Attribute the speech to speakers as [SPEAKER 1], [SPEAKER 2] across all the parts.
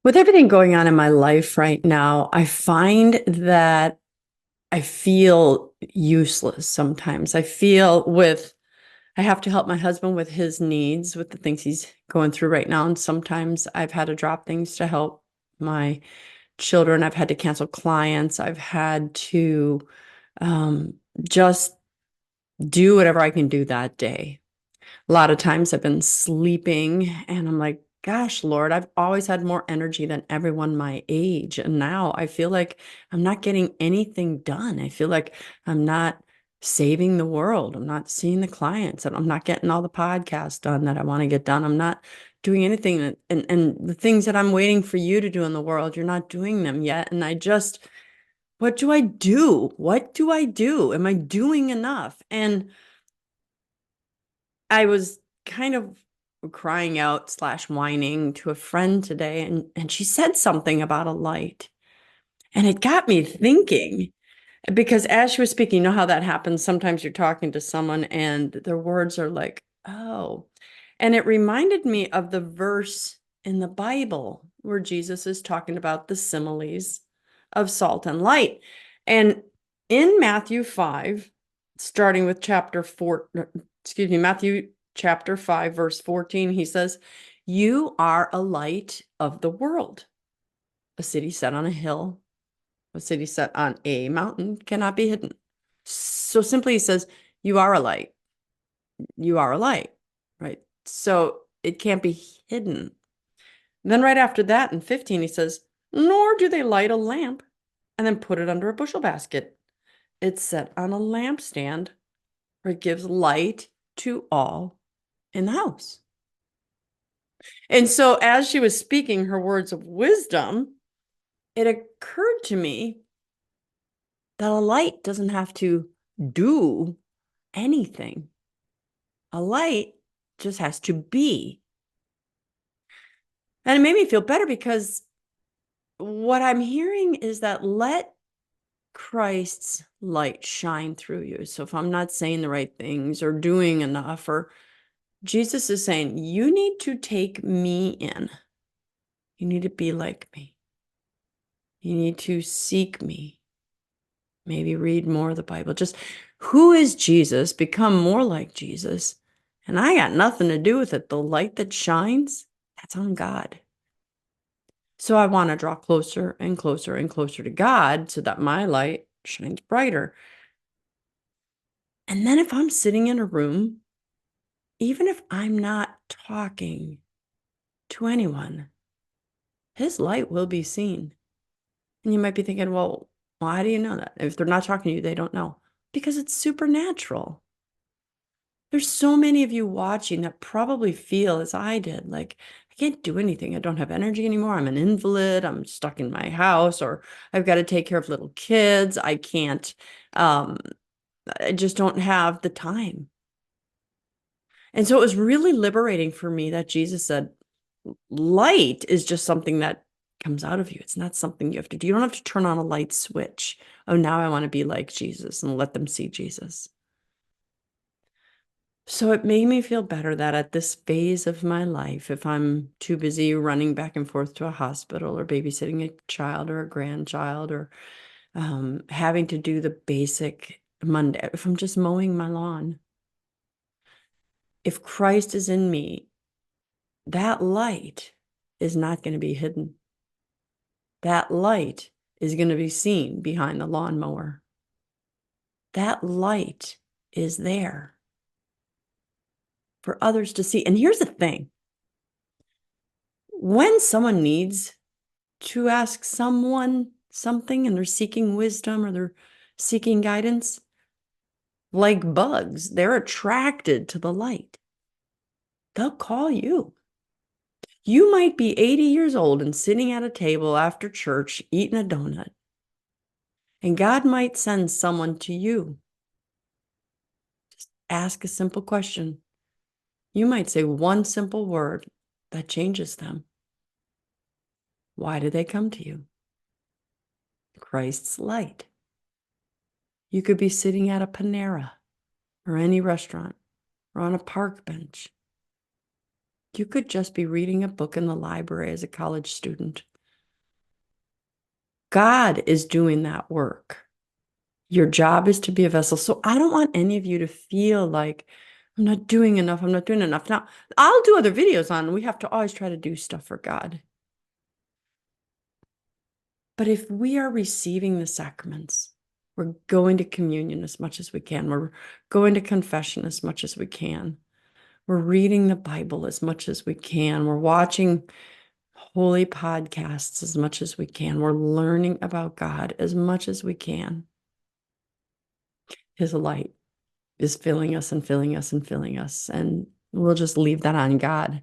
[SPEAKER 1] With everything going on in my life right now, I find that I feel useless sometimes. I have to help my husband with his needs, with the things he's going through right now. And sometimes I've had to drop things to help my children. I've had to cancel clients. I've had to um, just do whatever I can do that day. A lot of times I've been sleeping and I'm like, gosh, Lord, I've always had more energy than everyone my age. And now I feel like I'm not getting anything done. I feel like I'm not saving the world. I'm not seeing the clients and I'm not getting all the podcasts done that I want to get done. I'm not doing anything and the things that I'm waiting for you to do in the world, you're not doing them yet. And what do I do? What do I do? Am I doing enough? And I was kind of crying out slash whining to a friend today, and she said something about a light. And it got me thinking, because as she was speaking, you know how that happens? Sometimes you're talking to someone and their words are like, oh. And it reminded me of the verse in the Bible where Jesus is talking about the similes of salt and light. And in Matthew 5, starting with Matthew chapter 5, verse 14, he says, "You are a light of the world. A city set on a hill, a city set on a mountain cannot be hidden." So simply he says, you are a light. You are a light, right? So it can't be hidden. Then right after that in 15, he says, nor do they light a lamp and then put it under a bushel basket. It's set on a lampstand where it gives light to all in the house. And so as she was speaking her words of wisdom, it occurred to me that a light doesn't have to do anything. A light just has to be. And it made me feel better because what I'm hearing is that let Christ's light shine through you. So if I'm not saying the right things or doing enough, or Jesus is saying, you need to take me in. You need to be like me. You need to seek me. Maybe read more of the Bible. Just who is Jesus? Become more like Jesus. And I got nothing to do with it. The light that shines, that's on God. So I want to draw closer and closer and closer to God so that my light shines brighter. And then if I'm sitting in a room, even if I'm not talking to anyone, his light will be seen. And you might be thinking, well, why do you know that? If they're not talking to you, they don't know. Because it's supernatural. There's so many of you watching that probably feel as I did, like, I can't do anything. I don't have energy anymore. I'm an invalid. I'm stuck in my house, or I've got to take care of little kids. I can't, I just don't have the time. And so it was really liberating for me that Jesus said, light is just something that comes out of you. It's not something you have to do. You don't have to turn on a light switch. Oh, now I want to be like Jesus and let them see Jesus. So it made me feel better that at this phase of my life, if I'm too busy running back and forth to a hospital or babysitting a child or a grandchild or having to do the basic Monday, if I'm just mowing my lawn, if Christ is in me, that light is not going to be hidden. That light is going to be seen behind the lawnmower. That light is there for others to see. And here's the thing. When someone needs to ask someone something and they're seeking wisdom or they're seeking guidance, like bugs, they're attracted to the light. They'll call you. You might be 80 years old and sitting at a table after church eating a donut, and God might send someone to you. Just ask a simple question. You might say one simple word that changes them. Why do they come to you? Christ's light. You could be sitting at a Panera or any restaurant or on a park bench. You could just be reading a book in the library as a college student. God is doing that work. Your job is to be a vessel. So I don't want any of you to feel like I'm not doing enough. I'm not doing enough. Now, I'll do other videos on, we have to always try to do stuff for God. But if we are receiving the sacraments, we're going to communion as much as we can. We're going to confession as much as we can. We're reading the Bible as much as we can. We're watching holy podcasts as much as we can. We're learning about God as much as we can. His light is filling us and filling us and filling us. And we'll just leave that on God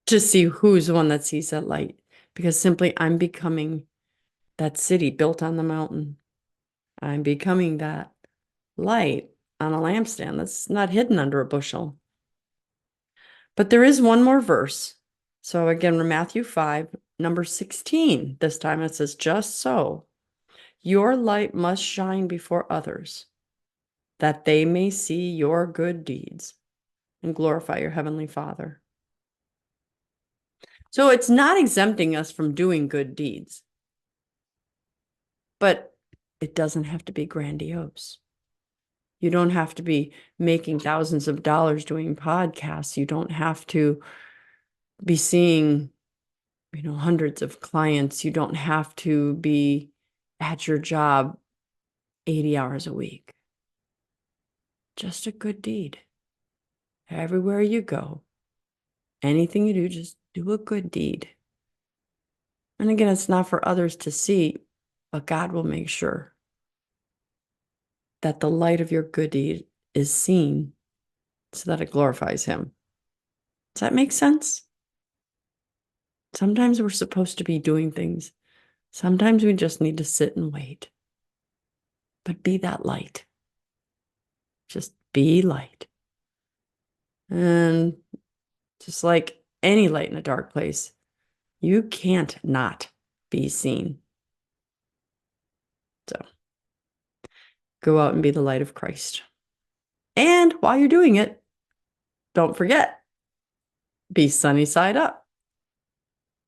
[SPEAKER 1] to see who's the one that sees that light. Because simply, I'm becoming that city built on the mountain. I'm becoming that light on a lampstand that's not hidden under a bushel. But there is one more verse. So again, we're Matthew 5, number 16. This time it says, just so your light must shine before others, that they may see your good deeds and glorify your heavenly Father. So it's not exempting us from doing good deeds, but it doesn't have to be grandiose. You don't have to be making thousands of dollars doing podcasts. You don't have to be seeing, hundreds of clients. You don't have to be at your job 80 hours a week. Just a good deed. Everywhere you go, anything you do, just do a good deed. And again, it's not for others to see, but God will make sure that the light of your good deed is seen so that it glorifies Him. Does that make sense? Sometimes we're supposed to be doing things. Sometimes we just need to sit and wait. But be that light. Just be light. And just like any light in a dark place, you can't not be seen. So go out and be the light of Christ. And while you're doing it, don't forget, be sunny side up.